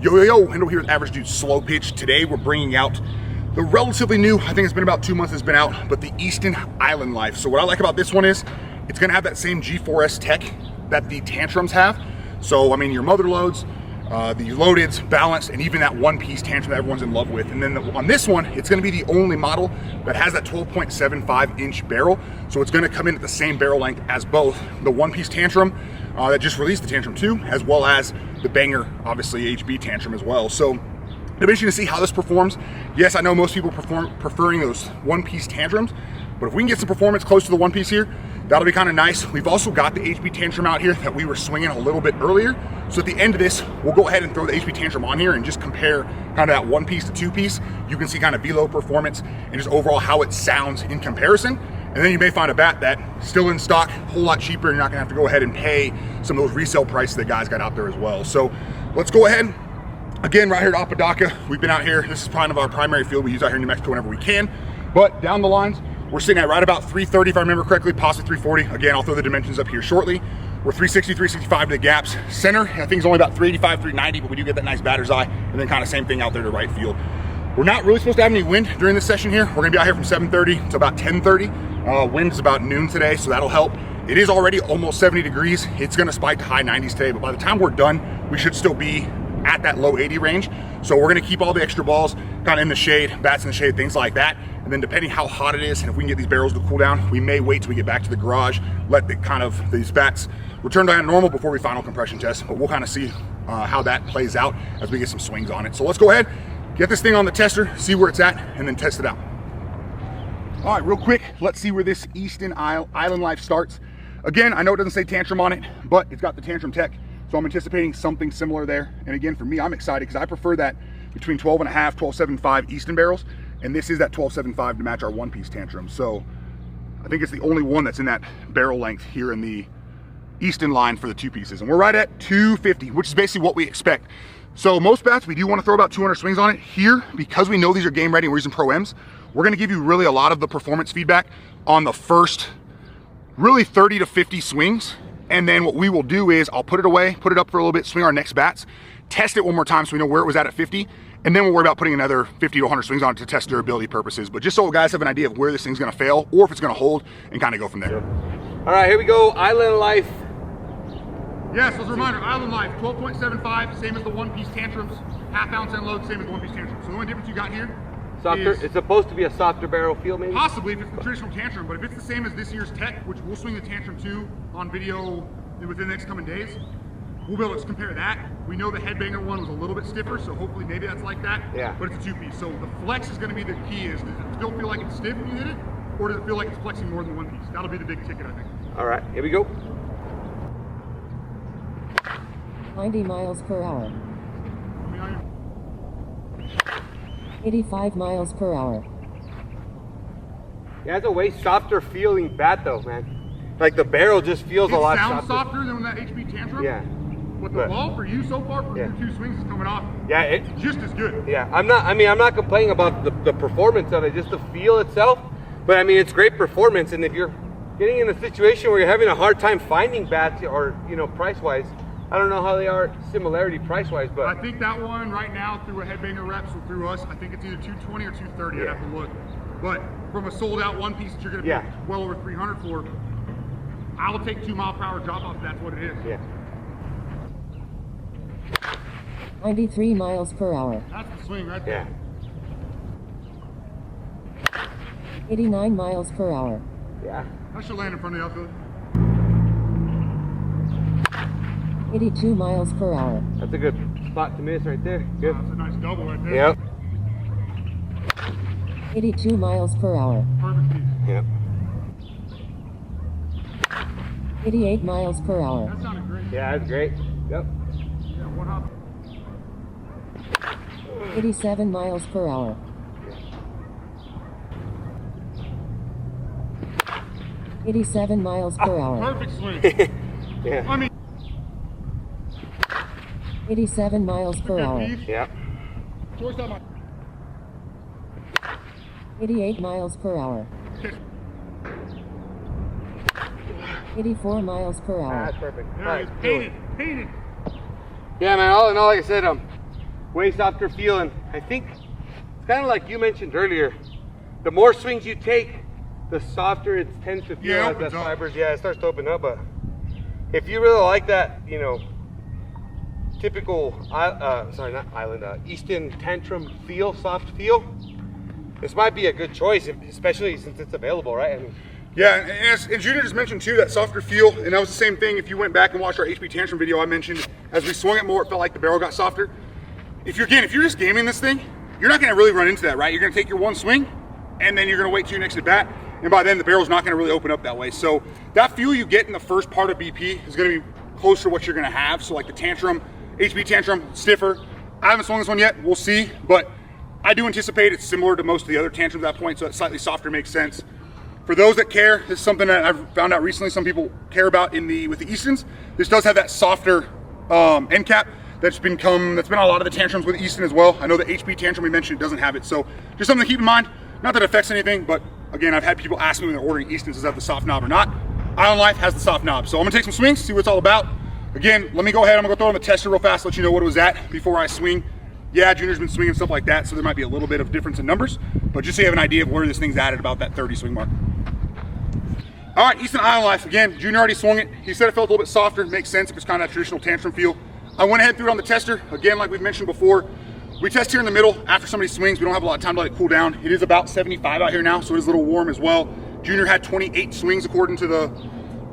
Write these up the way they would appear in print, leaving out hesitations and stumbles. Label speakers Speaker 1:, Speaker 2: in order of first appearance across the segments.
Speaker 1: Yo, Hendo here with Average Dude Slow-Pitch. Today we're bringing out the relatively new, I think it's been about 2 months it's been out, but the Easton Island Life. So what I like about this one is it's gonna have that same G4S tech that the Tantrums have. So I mean your mother loads, the loadeds, balanced, and even that one-piece Tantrum that everyone's in love with. And then on this one, it's gonna be the only model that has that 12.75-inch barrel. So it's gonna come in at the same barrel length as both the one-piece Tantrum that just released, the Tantrum 2, as well as the banger, obviously, HB Tantrum as well. So it'll be interesting to see how this performs. Yes, I know most people preferring those one-piece Tantrums, but if we can get some performance close to the one-piece here, that'll be kind of nice. We've also got the HB Tantrum out here that we were swinging a little bit earlier. So at the end of this, we'll go ahead and throw the HB Tantrum on here and just compare kind of that one-piece to two-piece. You can see kind of velo performance and just overall how it sounds in comparison. And then you may find a bat that still in stock, a whole lot cheaper. You're not gonna have to go ahead and pay some of those resale prices that guys got out there as well. So let's go ahead. Again, right here at Apodaca, we've been out here. This is kind of our primary field we use out here in New Mexico whenever we can. But down the lines, we're sitting at right about 330, if I remember correctly, possibly 340. Again, I'll throw the dimensions up here shortly. We're 360, 365 to the gaps. Center, I think it's only about 385, 390, but we do get that nice batter's eye. And then kind of same thing out there to right field. We're not really supposed to have any wind during this session here. We're gonna be out here from 7:30 to about 10:30. Wind's about noon today, so that'll help. It is already almost 70 degrees. It's gonna spike to high 90s today, but by the time we're done, we should still be at that low 80 range. So we're gonna keep all the extra balls kind of in the shade, bats in the shade, things like that. And then depending how hot it is, and if we can get these barrels to cool down, we may wait till we get back to the garage, let these bats return to normal before we final compression test. But we'll kind of see how that plays out as we get some swings on it. So let's go ahead, get this thing on the tester, see where it's at, and then test it out. All right, real quick, let's see where this Easton Island Life starts. Again, I know it doesn't say Tantrum on it, but it's got the Tantrum tech. So I'm anticipating something similar there. And again, for me, I'm excited because I prefer that between 12.5, 12.75 Easton barrels. And this is that 12.75 to match our one-piece Tantrum. So I think it's the only one that's in that barrel length here in the Easton line for the two pieces. And we're right at 250, which is basically what we expect. So most bats, we do want to throw about 200 swings on it. Here, because we know these are game ready and we're using Pro-Ms, we're going to give you really a lot of the performance feedback on the first really 30 to 50 swings. And then what we will do is I'll put it away, put it up for a little bit, swing our next bats, test it one more time so we know where it was at 50. And then we'll worry about putting another 50 to 100 swings on it to test durability purposes. But just so guys have an idea of where this thing's going to fail or if it's going to hold and kind of go from there.
Speaker 2: All right, here we go. Island Life.
Speaker 1: Yes, as a reminder, Island Life, 12.75, same as the one-piece Tantrums, half-ounce end load, same as the one-piece Tantrums. So the only difference you got here
Speaker 2: Softer. It's supposed to be a softer barrel feel, maybe?
Speaker 1: Possibly if it's the traditional Tantrum, but if it's the same as this year's tech, which we'll swing the Tantrum 2 on video within the next coming days, we'll be able to compare that. We know the Headbanger one was a little bit stiffer, so hopefully maybe that's like that.
Speaker 2: Yeah.
Speaker 1: But it's a two-piece. So the flex is going to be the key. Does it still feel like it's stiff when you hit it, or does it feel like it's flexing more than one piece? That'll be the big ticket, I think.
Speaker 2: All right, here we go.
Speaker 3: 90 miles per hour. 85 miles per hour.
Speaker 2: Yeah, it's a way softer feeling bat though, man. Like the barrel just feels a lot softer.
Speaker 1: It sounds softer than that HB Tantrum.
Speaker 2: Yeah.
Speaker 1: But the ball for you so far, for your two swings is coming off.
Speaker 2: Yeah, it's
Speaker 1: just as good.
Speaker 2: Yeah, I'm not complaining about the performance of it, just the feel itself. But I mean, it's great performance. And if you're getting in a situation where you're having a hard time finding bats or, you know, price-wise, I don't know how they are similarity price-wise, but
Speaker 1: I think that one right now through a Headbanger reps or through us, I think it's either 220 or 230.
Speaker 2: Yeah.
Speaker 1: I'd have to look. But from a sold-out one piece that you're going to pay well over 300 for, I'll take 2 mile per hour drop off if that's what it is.
Speaker 2: Yeah.
Speaker 3: 93 miles per hour.
Speaker 1: That's the swing right there.
Speaker 2: Yeah.
Speaker 3: 89 miles per hour.
Speaker 2: Yeah.
Speaker 1: That should land in front of the outfield.
Speaker 3: 82 miles per hour.
Speaker 2: That's a good spot to miss right there. Good.
Speaker 1: That's a nice double right there.
Speaker 2: Yep.
Speaker 3: 82 miles per hour.
Speaker 1: Perfect piece.
Speaker 2: Yep.
Speaker 3: 88 miles per hour.
Speaker 1: That sounded great.
Speaker 2: Yeah, that's great. Yep.
Speaker 1: Yeah, one hop.
Speaker 3: 87 miles per hour. 87 miles per hour.
Speaker 1: Perfect swing.
Speaker 2: Yeah.
Speaker 1: I mean,
Speaker 3: 87 miles per hour.
Speaker 2: Yep.
Speaker 3: 88 miles per hour. 84 miles per hour.
Speaker 2: That's perfect.
Speaker 1: There it is. Painted.
Speaker 2: Yeah, man. All in all, like I said, way softer feel. And I think it's kind of like you mentioned earlier, the more swings you take, the softer it tends to feel as the fibers. Yeah, it starts to open up. But if you really like that, you know, typical, Easton tantrum feel, soft feel, this might be a good choice, especially since it's available, right? I mean,
Speaker 1: yeah, and Junior just mentioned too, that softer feel, and that was the same thing. If you went back and watched our HP Tantrum video, I mentioned as we swung it more, it felt like the barrel got softer. If you're just gaming this thing, you're not gonna really run into that, right? You're gonna take your one swing, and then you're gonna wait till your next at bat, and by then the barrel's not gonna really open up that way. So that feel you get in the first part of BP is gonna be closer to what you're gonna have. So like the Tantrum, HP Tantrum, stiffer. I haven't swung this one yet, we'll see, but I do anticipate it's similar to most of the other Tantrums at that point, so that slightly softer makes sense. For those that care, this is something that I've found out recently some people care about with the Eastons. This does have that softer end cap that's been on a lot of the Tantrums with Easton as well. I know the HP Tantrum we mentioned, it doesn't have it, so just something to keep in mind. Not that it affects anything, but again, I've had people ask me when they're ordering Eastons, does it have the soft knob or not? Island Life has the soft knob, so I'm gonna take some swings, see what it's all about. Again, let me go ahead, I'm gonna go throw on the tester real fast, let you know what it was at before I swing. Yeah, Junior's been swinging stuff like that, so there might be a little bit of difference in numbers, but just so you have an idea of where this thing's at about that 30 swing mark. All right, Easton Island Life, again, Junior already swung it. He said it felt a little bit softer, makes sense if it's kind of that traditional Tantrum feel. I went ahead and threw it on the tester. Again, like we've mentioned before, we test here in the middle after somebody swings. We don't have a lot of time to let it cool down. It is about 75 out here now, so it is a little warm as well. Junior had 28 swings according to the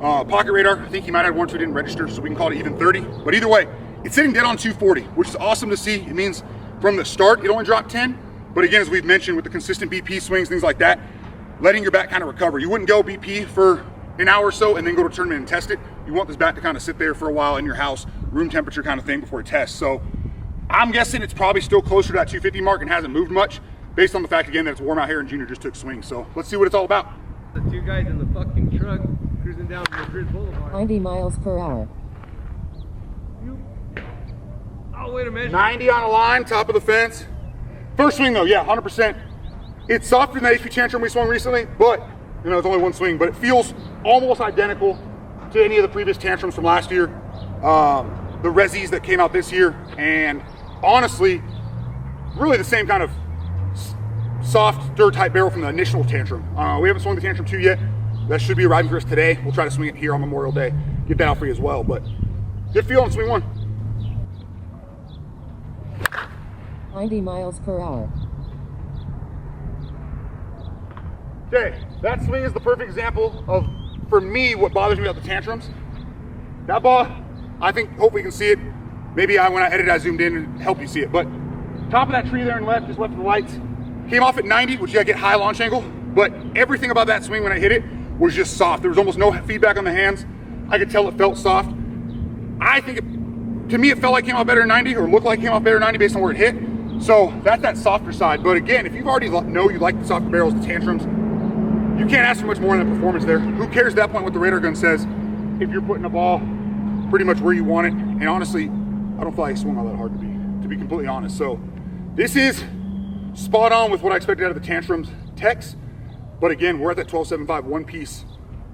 Speaker 1: pocket radar. I think he might have one, two didn't register, so we can call it even 30. But either way, it's sitting dead on 240, which is awesome to see. It means from the start, it only dropped 10. But again, as we've mentioned, with the consistent BP swings, things like that, letting your bat kind of recover. You wouldn't go BP for an hour or so and then go to a tournament and test it. You want this bat to kind of sit there for a while in your house, room temperature kind of thing before it tests. So I'm guessing it's probably still closer to that 250 mark and hasn't moved much based on the fact, again, that it's warm out here and Junior just took swings. So let's see what it's all about.
Speaker 2: The two guys in the fucking truck cruising down Madrid Boulevard.
Speaker 3: 90 miles per hour.
Speaker 2: Oh, wait a minute.
Speaker 1: 90 on a line, top of the fence. First swing though, yeah, 100%. It's softer than the HP Tantrum we swung recently, but you know, it's only one swing, but it feels almost identical to any of the previous Tantrums from last year. The Resis that came out this year, and honestly, really the same kind of soft dirt type barrel from the initial Tantrum. We haven't swung the Tantrum 2 yet. That should be arriving for us today. We'll try to swing it here on Memorial Day. Get that out for you as well, but good feel on swing one.
Speaker 3: 90 miles per hour.
Speaker 1: Okay, that swing is the perfect example of, for me, what bothers me about the Tantrums. That ball, I think, hopefully you can see it. Maybe when I edit, I zoomed in and help you see it. But top of that tree there and left, just left of the lights, came off at 90, which you gotta get high launch angle. But everything about that swing when I hit it was just soft. There was almost no feedback on the hands. I could tell it felt soft. I think, to me, it felt like it came off better than 90, or looked like it came off better than 90 based on where it hit. So that's that softer side. But again, if you already know you like the softer barrels, the Tantrums, you can't ask for much more than the performance there. Who cares at that point what the radar gun says if you're putting the ball pretty much where you want it? And honestly, I don't feel like I swung all that hard to be completely honest. So this is spot on with what I expected out of the Tantrums techs. But again, we're at that 12.75 one piece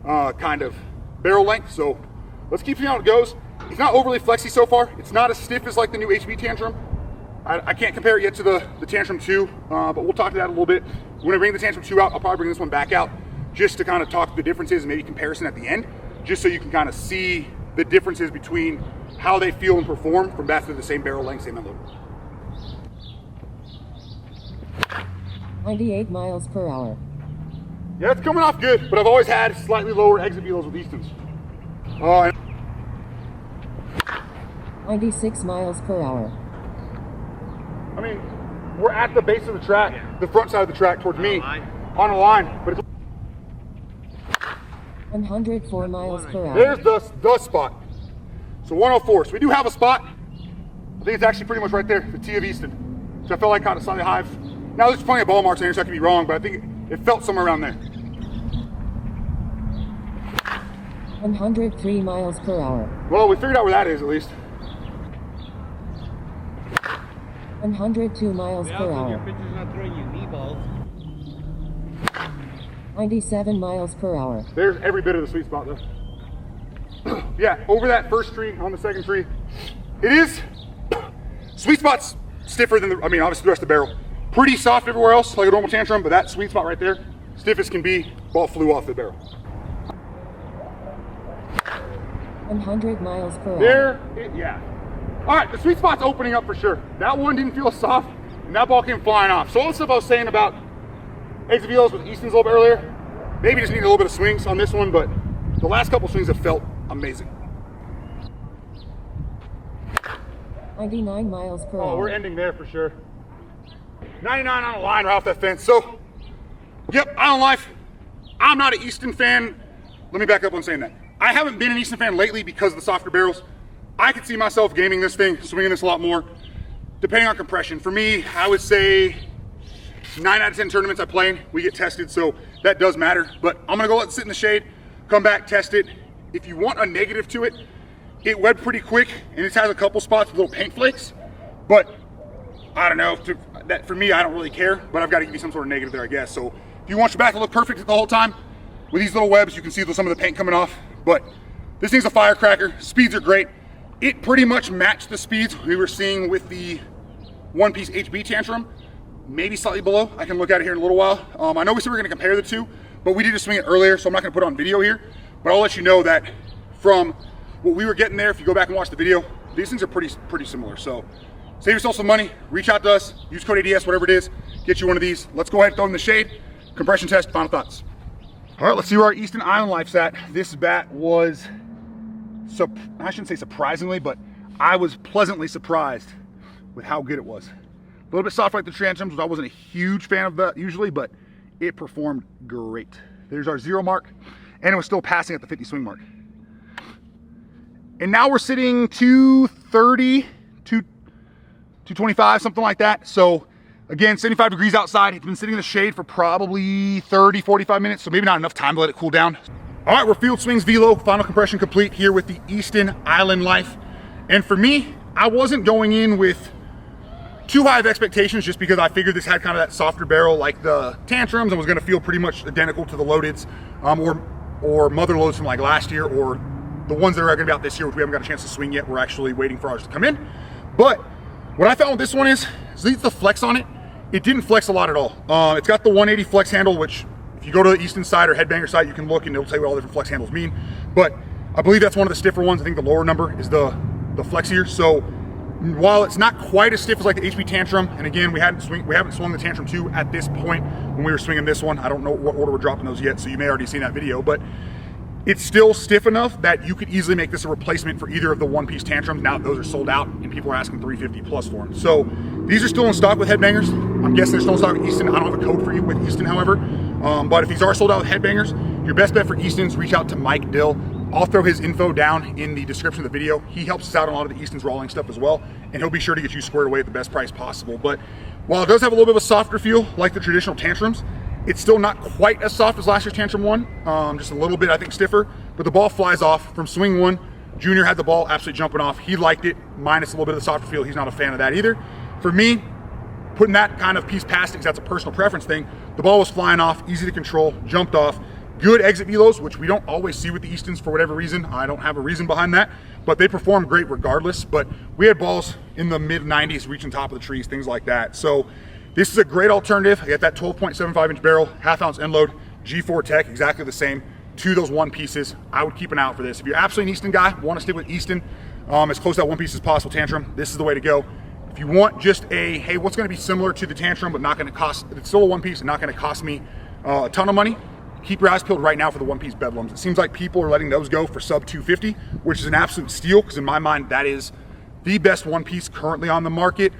Speaker 1: kind of barrel length. So let's keep seeing how it goes. It's not overly flexy so far. It's not as stiff as like the new HB Tantrum. I can't compare it yet to the Tantrum 2, but we'll talk to that a little bit. When I bring the Tantrum 2 out, I'll probably bring this one back out just to kind of talk the differences and maybe comparison at the end, just so you can kind of see the differences between how they feel and perform from basically the same barrel length, same end load.
Speaker 3: 98 miles per hour.
Speaker 1: Yeah, it's coming off good, but I've always had slightly lower exit velos with Eastons.
Speaker 3: 96 miles per hour.
Speaker 1: I mean, we're at the base of the track, the front side of the track towards me, on a line, but it's
Speaker 3: 104 miles per hour.
Speaker 1: there's the spot. So 104. So we do have a spot. I think it's actually pretty much right there, the T of Easton. So I felt like kind of slightly high. Now there's plenty of ball marks in here, so I could be wrong, but I think it felt somewhere around there.
Speaker 3: 103 miles per hour.
Speaker 1: Well, we figured out where that is at least.
Speaker 3: 102 miles per
Speaker 2: Your
Speaker 3: hour.
Speaker 2: pitcher's not throwing you knee balls.
Speaker 3: 97 miles per hour.
Speaker 1: There's every bit of the sweet spot though. Yeah, over that first tree, on the second tree. It is, sweet spot's stiffer than the, I mean, obviously the rest of the barrel. Pretty soft everywhere else, like a normal tantrum, but that sweet spot right there, stiff as can be, ball flew off the barrel.
Speaker 3: 100 miles per hour.
Speaker 1: There, yeah. All right, the sweet spot's opening up for sure. That one didn't feel soft, and that ball came flying off. So all the stuff I was saying about exit velos with Easton's a little bit earlier, maybe just need a little bit of swings on this one, but the last couple swings have felt amazing.
Speaker 3: 99 miles per hour.
Speaker 1: Oh, we're ending there for sure. 99 on the line right off that fence. So, yep, Island Life. I'm not an Easton fan. Let me back up on saying that. I haven't been an Easton fan lately because of the softer barrels. I could see myself gaming this thing, swinging this a lot more, depending on compression. For me, I would say 9 out of 10 tournaments I play in, we get tested, so that does matter. But I'm gonna go let it sit in the shade, come back, test it. If you want a negative to it, it webbed pretty quick, and it has a couple spots with little paint flakes. But I don't know, that for me, I don't really care, but I've got to give you some sort of negative there, I guess. So if you want your back to look perfect the whole time, with these little webs, you can see some of the paint coming off. But this thing's a firecracker. Speeds are great. It pretty much matched the speeds we were seeing with the one-piece HB tantrum, maybe slightly below. I can look at it here in a little while. I know we said we were going to compare the two, but we did just swing it earlier, so I'm not going to put it on video here. But I'll let you know that from what we were getting there, if you go back and watch the video, these things are pretty similar. So save yourself some money, reach out to us, use code ADS, whatever it is, get you one of these. Let's go ahead and throw it in the shade. Compression test, final thoughts. All right, let's see where our Easton Island Life's at. This bat was, I shouldn't say surprisingly, but I was pleasantly surprised with how good it was. A little bit soft like the tantrums, which I wasn't a huge fan of that usually, but it performed great. There's our 0 mark, and it was still passing at the 50 swing mark. And now we're sitting 230, 225, something like that. So again, 75 degrees outside. It's been sitting in the shade for probably 30, 45 minutes, so maybe not enough time to let it cool down. All right, we're field swings velo, final compression complete here with the Easton Island Life. And for me, I wasn't going in with too high of expectations just because I figured this had kind of that softer barrel like the tantrums and was gonna feel pretty much identical to the loadeds or mother loads from like last year, or the ones that are gonna be out this year, which we haven't got a chance to swing yet. We're actually waiting for ours to come in. But what I found with this one is the flex on it, it didn't flex a lot at all. It's got the 180 flex handle, which if you go to the Easton side or Headbanger side, you can look and it'll tell you what all the different flex handles mean. But I believe that's one of the stiffer ones. I think the lower number is the flexier. So while it's not quite as stiff as like the HB Tantrum, and again, we haven't swung the Tantrum 2 at this point when we were swinging this one. I don't know what order we're dropping those yet, so you may already seen that video, but it's still stiff enough that you could easily make this a replacement for either of the one-piece Tantrums. Now those are sold out and people are asking $350 plus for them. So these are still in stock with Headbangers. I'm guessing they're still in stock with Easton. I don't have a code for you with Easton, however. But if these are sold out with Headbangers, your best bet for Easton's, reach out to Mike Dill. I'll throw his info down in the description of the video. He helps us out on a lot of the Easton's rolling stuff as well, and he'll be sure to get you squared away at the best price possible. But while it does have a little bit of a softer feel like the traditional Tantrums, it's still not quite as soft as last year's Tantrum 1, just a little bit, I think, stiffer, but the ball flies off from swing 1. Junior had the ball absolutely jumping off. He liked it, minus a little bit of the softer feel. He's not a fan of that either. For me, putting that kind of piece past it, because that's a personal preference thing, the ball was flying off, easy to control, jumped off. Good exit velos, which we don't always see with the Eastons for whatever reason. I don't have a reason behind that, but they perform great regardless. But we had balls in the mid-90s reaching top of the trees, things like that. So this is a great alternative. I got that 12.75 inch barrel, half-ounce end load, G4 Tech, exactly the same, to those one pieces. I would keep an eye out for this. If you're absolutely an Easton guy, want to stick with Easton, as close to that one piece as possible Tantrum, this is the way to go. If you want just a, hey, what's going to be similar to the Tantrum, but not going to cost, it's still a one piece and not going to cost me a ton of money, keep your eyes peeled right now for the one-piece Bedlams. It seems like people are letting those go for sub 250, which is an absolute steal, because in my mind, that is the best one-piece currently on the market,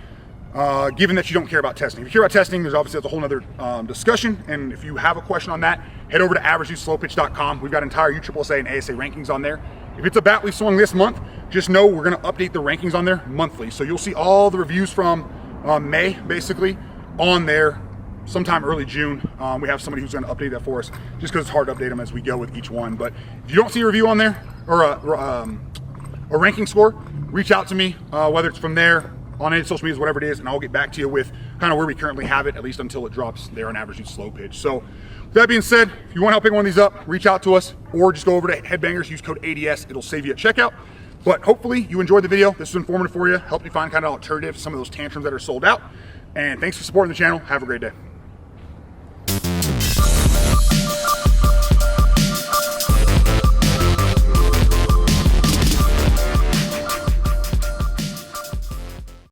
Speaker 1: given that you don't care about testing. If you care about testing, there's obviously a whole other discussion, and if you have a question on that, head over to averagesslowpitch.com. We've got entire USSSA and ASA rankings on there. If it's a bat we swung this month, just know we're going to update the rankings on there monthly. So you'll see all the reviews from May, basically, on there. Sometime early June, we have somebody who's going to update that for us, just because it's hard to update them as we go with each one. But if you don't see a review on there, or a ranking score, reach out to me, whether it's from there, on any social media, whatever it is, and I'll get back to you with kind of where we currently have it, at least until it drops there on Average Slow Pitch. So with that being said, if you want help pick one of these up, reach out to us, or just go over to Headbangers, use code ADS, it'll save you at checkout. But hopefully you enjoyed the video. This was informative for you, helped you find kind of alternatives to some of those tantrums that are sold out. And thanks for supporting the channel. Have a great day.